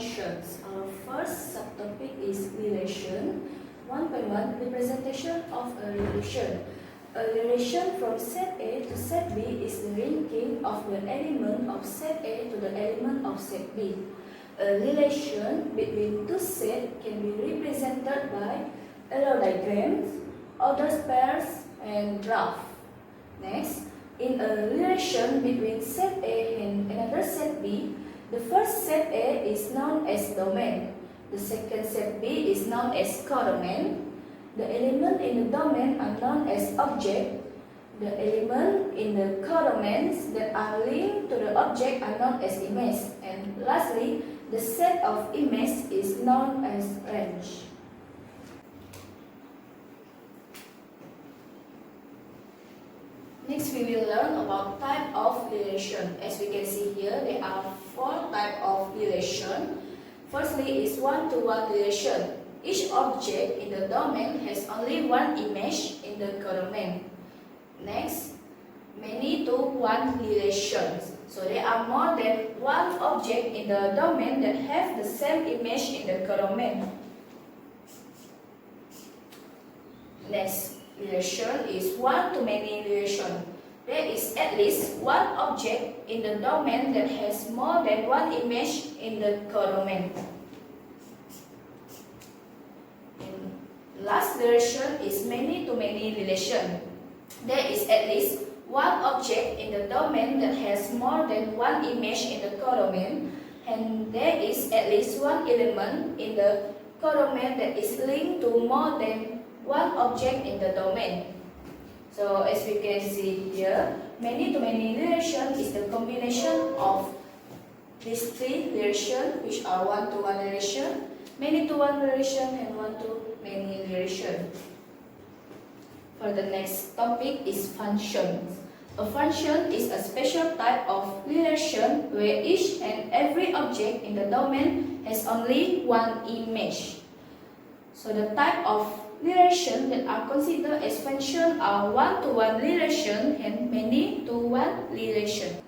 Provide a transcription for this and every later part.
functions. Our first subtopic is relation. 1.1 Representation of a relation. A relation from set A to set B is the linking of the element of set A to the element of set B. A relation between two sets can be represented by arrow diagrams, order pairs, and graph. Next, in a relation between set A and another set B, the first set A is known as domain. The second set B is known as codomain. The element in the domain are known as object. The element in the codomains that are linked to the object are known as image. And lastly, the set of image is known as range. Next, we will learn about type of relation. As we can see here, there are 4 types of relation. Firstly is one-to-one relation. Each object in the domain has only one image in the codomain. Next, many-to-one relations. So there are more than one object in the domain that have the same image in the codomain. Next relation is one-to-many relation. There is at least one object in the domain that has more than one image in the codomain. Last relation is many-to-many relation. There is at least one object in the domain that has more than one image in the codomain, and there is at least one element in the codomain that is linked to more than one object in the domain. So as we can see here, many-to-many relation is the combination of these 3 relations, which are one-to-one relation, many-to-one relation, and one-to-many relation. For the next topic is functions. A function is a special type of relation where each and every object in the domain has only one image. So the type of relation that are considered as function are one-to-one relation and many-to-one relation.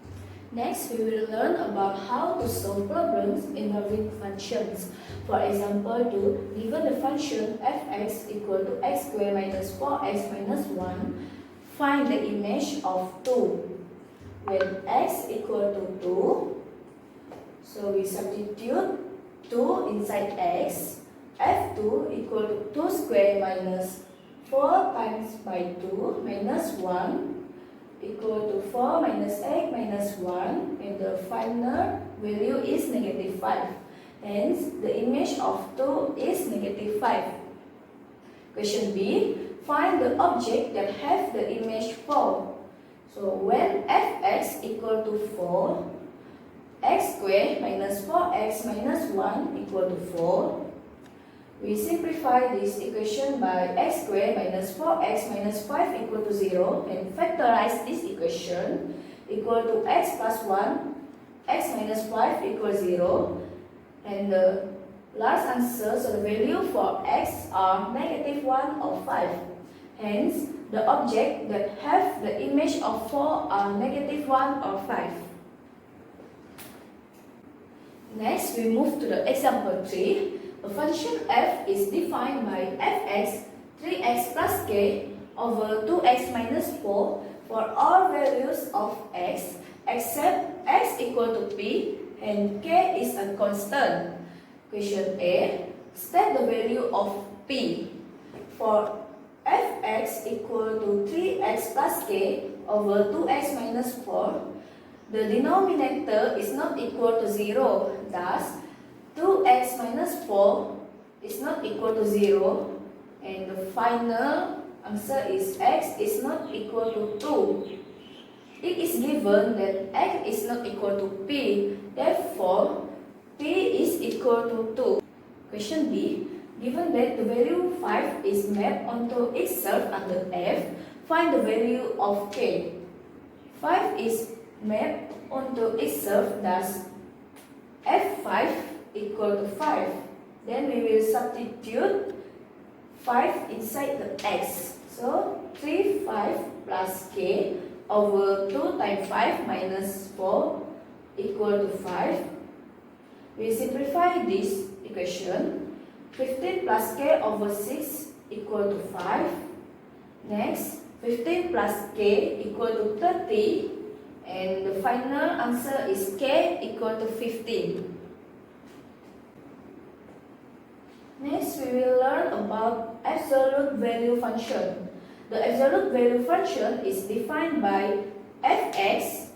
Next, we will learn about how to solve problems involving functions. For example, given the function fx equal to x squared minus 4x minus 1, find the image of 2. When x equal to 2, so we substitute 2 inside x. F2 equal to 2 squared minus 4 times by 2 minus 1 equal to 4 minus 8 minus 1, and the final value is negative 5. Hence, the image of 2 is negative 5. Question B. Find the object that have the image 4. So, when fx equal to 4, x squared minus 4x minus 1 equal to 4, we simplify this equation by x squared minus 4x minus 5 equal to 0 and factorize this equation equal to x plus 1, x minus 5 equals 0, and the last answer, so the value for x are negative 1 or 5. Hence, the object that have the image of 4 are negative 1 or 5. Next, we move to the example 3. A function f is defined by fx 3x plus k over 2x minus 4 for all values of x except x equal to p and k is a constant. Question A. State the value of p. For fx equal to 3x plus k over 2x minus 4, the denominator is not equal to 0. Thus, 2x minus 4 is not equal to 0, and the final answer is x is not equal to 2. It is given that x is not equal to p, therefore p is equal to 2. Question B. Given that the value 5 is mapped onto itself under f, find the value of k. 5 is mapped onto itself, thus f5 equal to 5. Then we will substitute 5 inside the x. So 3, 5 plus k over 2 times 5 minus 4 equal to 5. We simplify this equation. 15 plus k over 6 equal to 5. Next, 15 plus k equal to 30. And the final answer is k equal to 15. Next, we will learn about absolute value function. The absolute value function is defined by fx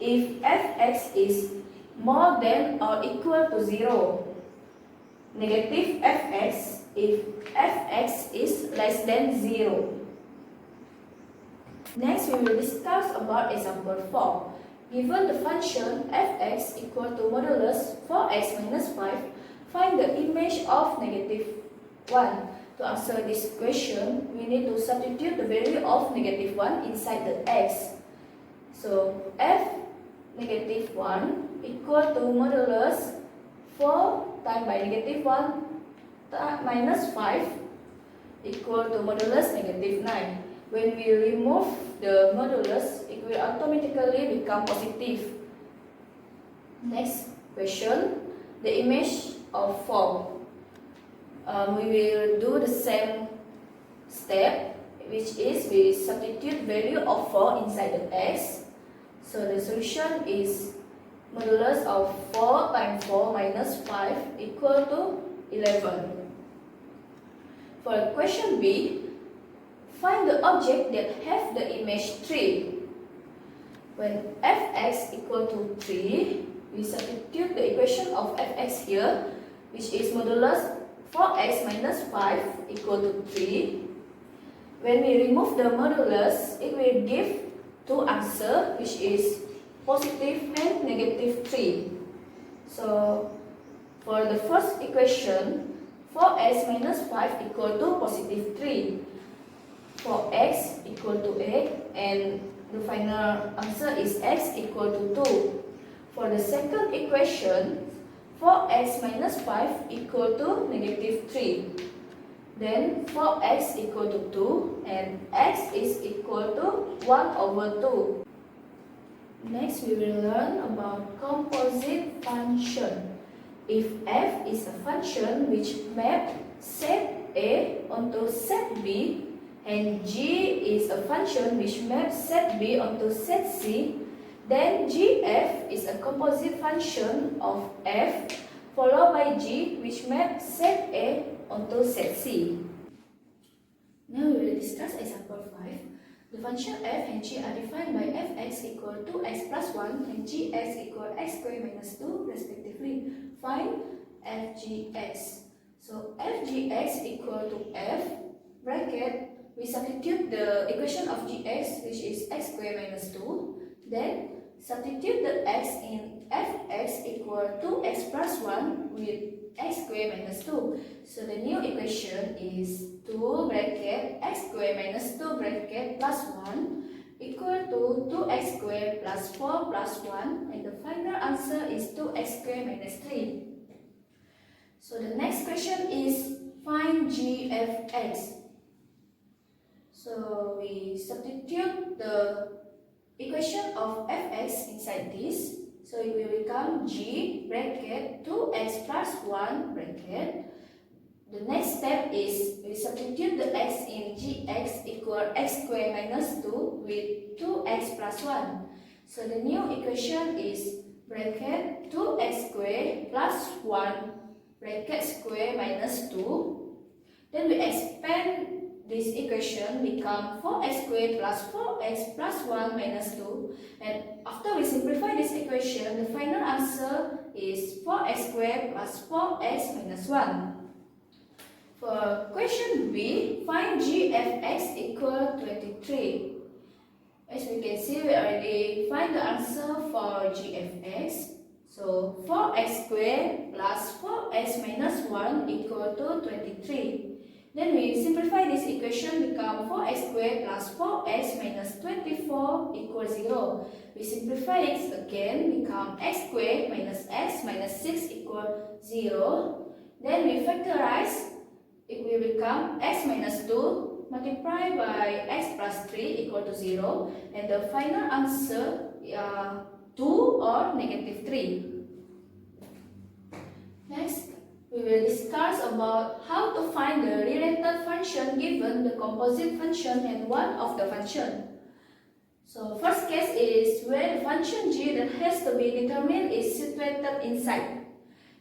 if fx is more than or equal to 0. Negative fx if fx is less than 0. Next, we will discuss about example 4. Given the function fx equal to modulus 4x minus 5, find the image of negative 1. To answer this question, we need to substitute the value of negative 1 inside the x. So, f negative 1 equal to modulus 4 times by negative 1 minus 5 equal to modulus negative 9. When we remove the modulus, it will automatically become positive. Next question, the image of 4. We will do the same step, which is we substitute value of 4 inside the x. So the solution is modulus of 4 times 4 minus 5 equal to 11. For question B, find the object that have the image 3. When fx equal to 3, we substitute the equation of fx here, which is modulus 4x minus 5 equal to 3. When we remove the modulus, it will give two answers, which is positive and negative 3. So, for the first equation, 4x minus 5 equal to positive 3. 4x equal to 8, and the final answer is x equal to 2. For the second equation, 4x minus 5 equal to negative 3. Then 4x equal to 2 and x is equal to 1 over 2. Next, we will learn about composite function. If f is a function which maps set A onto set B, and g is a function which maps set B onto set C, then gf is a composite function of f followed by g which maps set A onto set C. Now we will discuss example 5. The function f and g are defined by fx equal to x plus 1 and gx equal x squared minus 2 respectively. Find fgx. So fgx equal to f bracket, we substitute the equation of gx, which is x squared minus 2. Then substitute the x in fx equal to x plus 1 with x squared minus 2. So the new equation is 2 bracket x squared minus 2 bracket plus 1 equal to 2x squared plus 4 plus 1, and the final answer is 2x squared minus 3. So the next question is find gfx. So we substitute the equation of fx inside this. So it will become g bracket 2x plus 1 bracket. The next step is we substitute the x in gx equal x squared minus 2 with 2x plus 1. So the new equation is bracket 2x squared plus 1 bracket square minus 2. Then we expand this equation become 4x squared plus 4x plus 1 minus 2. And after we simplify this equation, the final answer is 4x squared plus 4x minus 1. For question B, find gfx equal 23. As we can see, we already find the answer for gfx. So 4x squared plus 4x minus 1 equal to 23. Then we simplify this equation become 4x squared plus 4x minus 24 equals 0. We simplify it again become x squared minus x minus 6 equal 0. Then we factorize, it will become x minus 2 multiplied by x plus 3 equal to 0. And the final answer 2 or negative 3. Next, we will discuss about how to find the related function given the composite function and one of the function. So first case is where the function g that has to be determined is situated inside.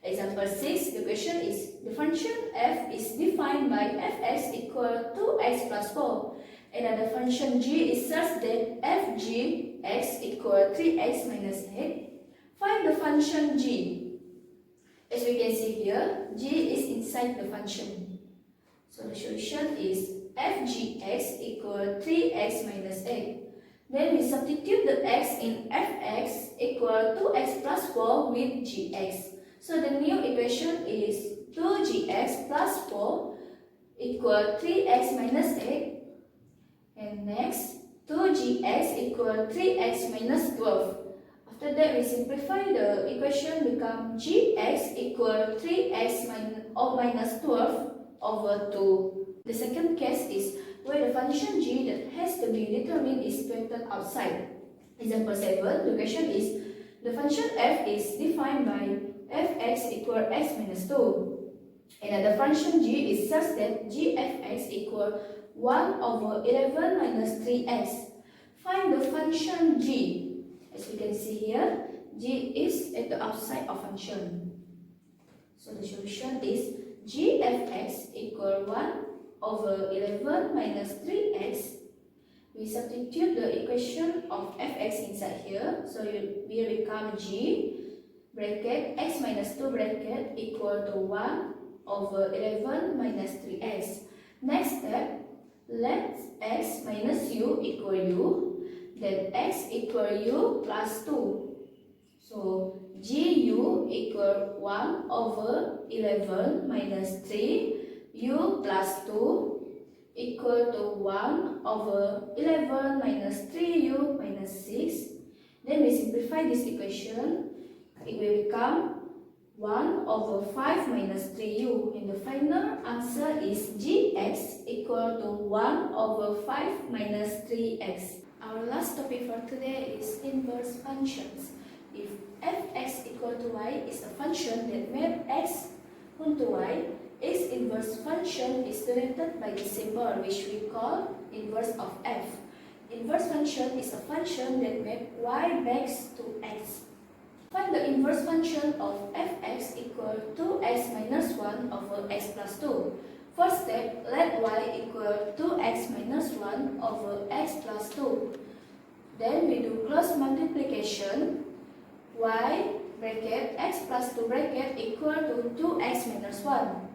Example 6, the question is the function f is defined by fx equal to x plus 4. And the function g is such that f g x equal 3x minus 8. Find the function g. As we can see here, g is inside the function. So the solution is f g x equal 3x minus 8. Then we substitute the x in fx equal to x plus 4 with gx. So the new equation is 2gx plus 4 equal 3x minus 8. And next, 2gx equal 3x minus 12. After that, we simplify the equation become gx equal 3x minus 12 over 2. The second case is where the function g that has to be determined is situated outside. Example 7, the question is the function f is defined by fx equal x minus 2. And the function g is such that g fx equal 1 over 11 minus 3x. Find the function g. As we can see here, g is at the outside of function. So the solution is g fx equal 1 over 11 minus 3x. We substitute the equation of fx inside here. So it will become g bracket x minus 2 bracket equal to 1 over 11 minus 3x. Next step, let x minus u equal u. Then x equal u plus 2. So gu equal 1 over 11 minus 3 u plus 2 equal to 1 over 11 minus 3u minus 6. Then we simplify this equation. It will become 1 over 5 minus 3u. And the final answer is gx equal to 1 over 5 minus 3x. Our last topic for today is inverse functions. If fx equal to y is a function that map x onto y, its inverse function is denoted by the symbol which we call inverse of f. Inverse function is a function that maps y back to x. Find the inverse function of fx equal to x minus 1 over x plus 2. First step, let y equal 2x minus 1 over x plus 2. Then we do cross multiplication. Y bracket x plus 2 bracket equal to 2x minus 1.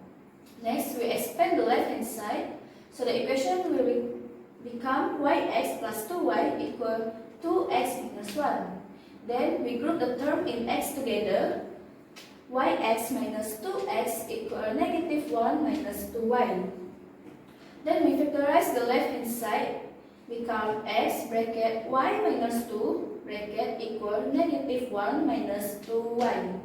Next, we expand the left hand side. So the equation will become yx plus 2y equal 2x minus 1. Then we group the term in x together. Yx minus 2x equal negative 1 minus 2y. Then we factorize the left hand side. Become x bracket y minus 2 bracket equal negative 1 minus 2y.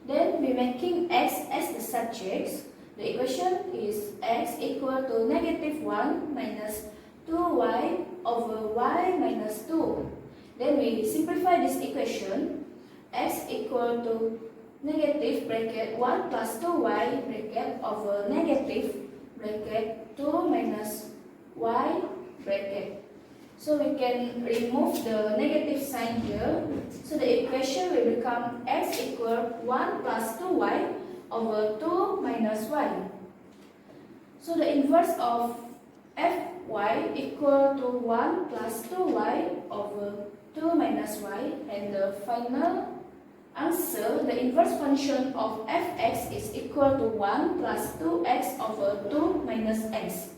Then we making x as the subjects. The equation is x equal to negative 1 minus 2y over y minus 2. Then we simplify this equation. X equal to negative bracket 1 plus 2y bracket over negative bracket 2 minus y bracket. So we can remove the negative sign here. So the equation will become x equal 1 plus 2y over 2 minus y. So the inverse of fy equal to 1 plus 2y over 2 minus y, and the final answer, the inverse function of fx is equal to 1 plus 2x over 2 minus x.